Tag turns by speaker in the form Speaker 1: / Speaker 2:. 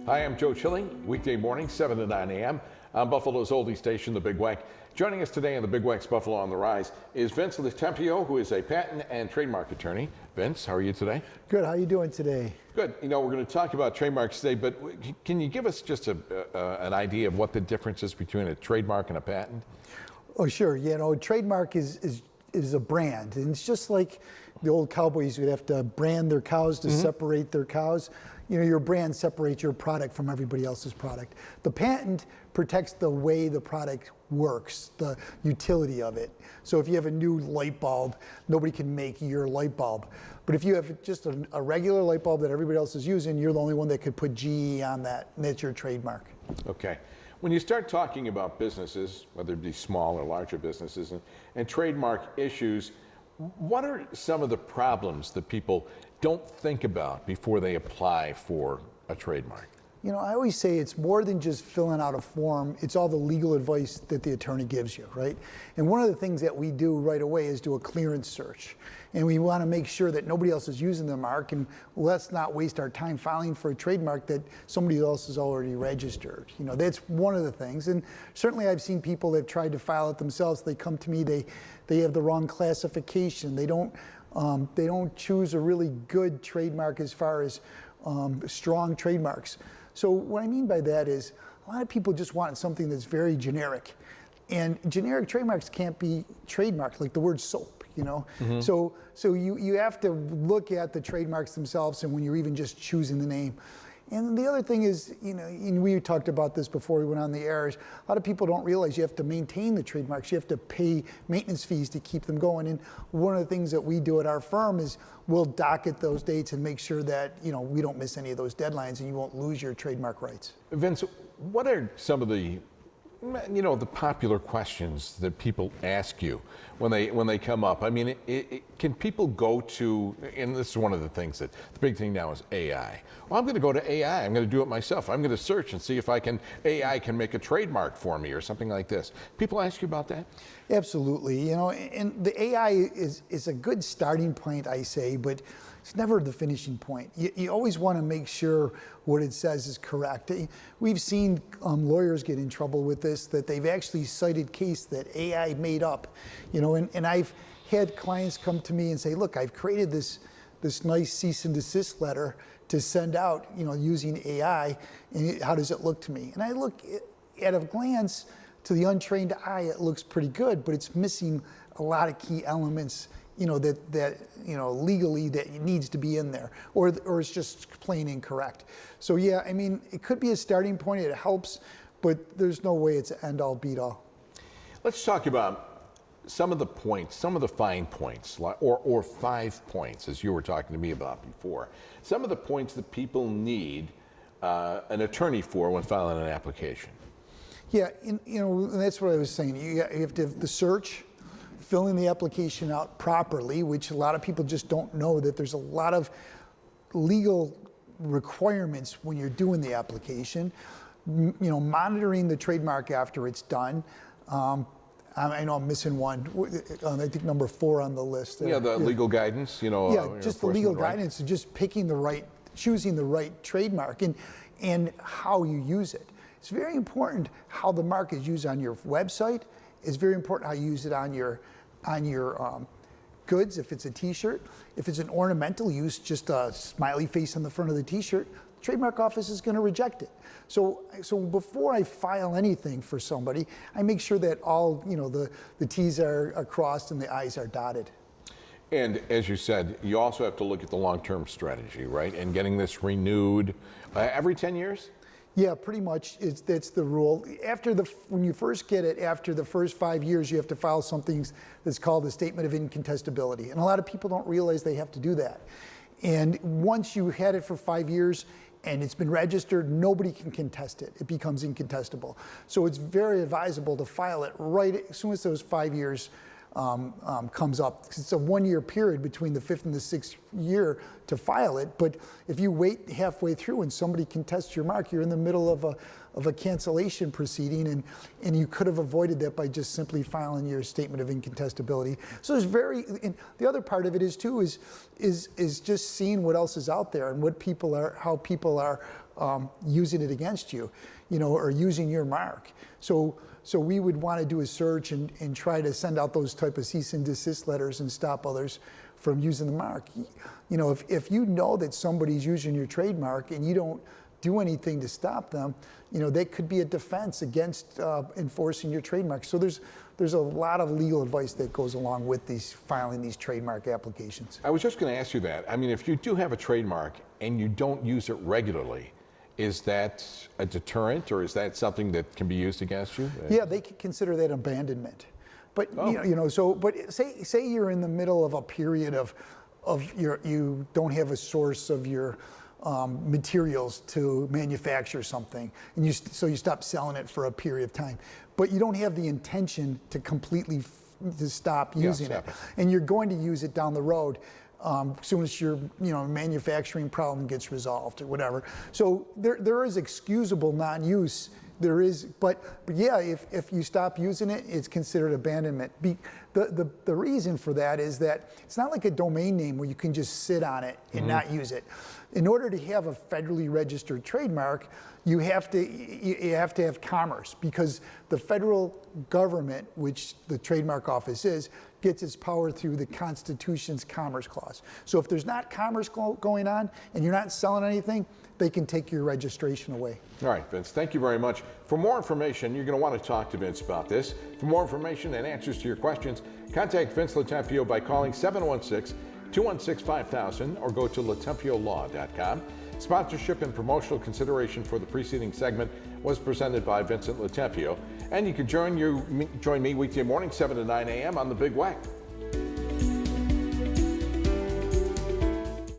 Speaker 1: Hi, I'm Joe Chilling, weekday morning, 7 to 9 a.m. on Buffalo's oldie station, The Big Weck. Joining us today on The Big Weck's Buffalo on the Rise is Vince LoTempio, who is a patent and trademark attorney. Vince, how are you today?
Speaker 2: Good. How are you doing today?
Speaker 1: Good. You know, we're going to talk about trademarks today, but can you give us just an idea of what the difference is between a trademark and a patent?
Speaker 2: Oh, sure. You know, a trademark is a brand, and it's just like the old cowboys would have to brand their cows to separate their cows. You know, your brand separates your product from everybody else's product. The patent protects the way the product works, the utility of it. So if you have a new light bulb, nobody can make your light bulb. But if you have just a regular light bulb that everybody else is using, you're the only one that could put GE on that, and that's your trademark.
Speaker 1: Okay. When you start talking about businesses, whether it be small or larger businesses, and trademark issues, what are some of the problems that people don't think about before they apply for a trademark?
Speaker 2: You know, I always say it's more than just filling out a form. It's all the legal advice that the attorney gives you, right? And one of the things that we do right away is do a clearance search. And we want to make sure that nobody else is using the mark, and let's not waste our time filing for a trademark that somebody else has already registered. You know, that's one of the things. And certainly I've seen people that have tried to file it themselves. They come to me, they have the wrong classification. They don't choose a really good trademark as far as strong trademarks. So what I mean by that is a lot of people just want something that's very generic. And generic trademarks can't be trademarked, like the word soap, you know? So you have to look at the trademarks themselves, and when you're even just choosing the name. And the other thing is, you know, and we talked about this before we went on the air, is a lot of people don't realize you have to maintain the trademarks. You have to pay maintenance fees to keep them going. And one of the things that we do at our firm is we'll docket those dates and make sure that, you know, we don't miss any of those deadlines and you won't lose your trademark rights.
Speaker 1: Vince, what are some of the, you know, the popular questions that people ask you when they come up? I mean, can people go to, and this is one of the things that the big thing now is AI. Well, I'm going to go to AI. I'm going to do it myself. I'm going to search and see if AI can make a trademark for me or something like this. People ask you about that? Absolutely.
Speaker 2: You know, and the AI is a good starting point, I say, but it's never the finishing point. You always want to make sure what it says is correct. We've seen lawyers get in trouble with this, that they've actually cited case that AI made up. You know, and I've had clients come to me and say, look, I've created this nice cease and desist letter to send out, you know, using AI, and how does it look to me? And I look at a glance, to the untrained eye, it looks pretty good, but it's missing a lot of key elements, you know, that you know, legally that needs to be in there, or it's just plain incorrect. So yeah, I mean, it could be a starting point, it helps, but there's no way it's end all beat all.
Speaker 1: Let's talk about some of the points, some of the fine points, or 5 points, as you were talking to me about before. Some of the points that people need an attorney for when filing an application.
Speaker 2: Yeah, you know, that's what I was saying. You have to have the search, filling the application out properly, which a lot of people just don't know that there's a lot of legal requirements when you're doing the application. You know, monitoring the trademark after it's done. I know I'm missing one. I think number 4 on the list.
Speaker 1: Yeah, the legal guidance, you know.
Speaker 2: Yeah, just the legal guidance, just picking the right, choosing the right trademark and how you use it. It's very important how the mark is used on your website. It's very important how you use it on your goods, if it's a t-shirt. If it's an ornamental use, just a smiley face on the front of the t-shirt, the trademark office is going to reject it. So before I file anything for somebody, I make sure that all, you know, the T's are crossed and the I's are dotted.
Speaker 1: And as you said, you also have to look at the long-term strategy, right? And getting this renewed every 10 years?
Speaker 2: Yeah, pretty much. That's the rule. When you first get it, after the first 5 years, you have to file something that's called a statement of incontestability. And a lot of people don't realize they have to do that. And once you had it for 5 years and it's been registered, nobody can contest it. It becomes incontestable. So it's very advisable to file it right as soon as those 5 years comes up. It's a 1-year period between the 5th and the 6th year to file it, but if you wait halfway through and somebody contests your mark, you're in the middle of of a cancellation proceeding, and you could have avoided that by just simply filing your statement of incontestability. So there's and the other part of it is too is just seeing what else is out there and how people are using it against you, or using your mark. So we would want to do a search and try to send out those type of cease and desist letters and stop others from using the mark. If you know that somebody's using your trademark and you don't do anything to stop them, that could be a defense against enforcing your trademark. So there's a lot of legal advice that goes along with filing these trademark applications.
Speaker 1: I was just going to ask you that. I mean, if you do have a trademark and you don't use it regularly, is that a deterrent, or is that something that can be used against you?
Speaker 2: Yeah, they could consider that abandonment. But but say you're in the middle of a period of you don't have a source of your materials to manufacture something, and so you stop selling it for a period of time, but you don't have the intention to completely to stop using it, and you're going to use it down the road. Soon as your manufacturing problem gets resolved or whatever. So there is excusable non-use. There is, but yeah, if you stop using it, it's considered abandonment. The reason for that is that it's not like a domain name where you can just sit on it and not use it. In order to have a federally registered trademark, you have to have commerce, because the federal government, which the trademark office is, gets its power through the Constitution's Commerce Clause. So if there's not commerce going on and you're not selling anything, they can take your registration away.
Speaker 1: All right, Vince, thank you very much. For more information, you're going to want to talk to Vince about this. For more information and answers to your questions, contact Vince LoTempio by calling 716-216-5000 or go to LoTempiolaw.com. Sponsorship and promotional consideration for the preceding segment was presented by Vincent LoTempio. And you can join me weekday morning, 7 to 9 a.m. on The Big Wack.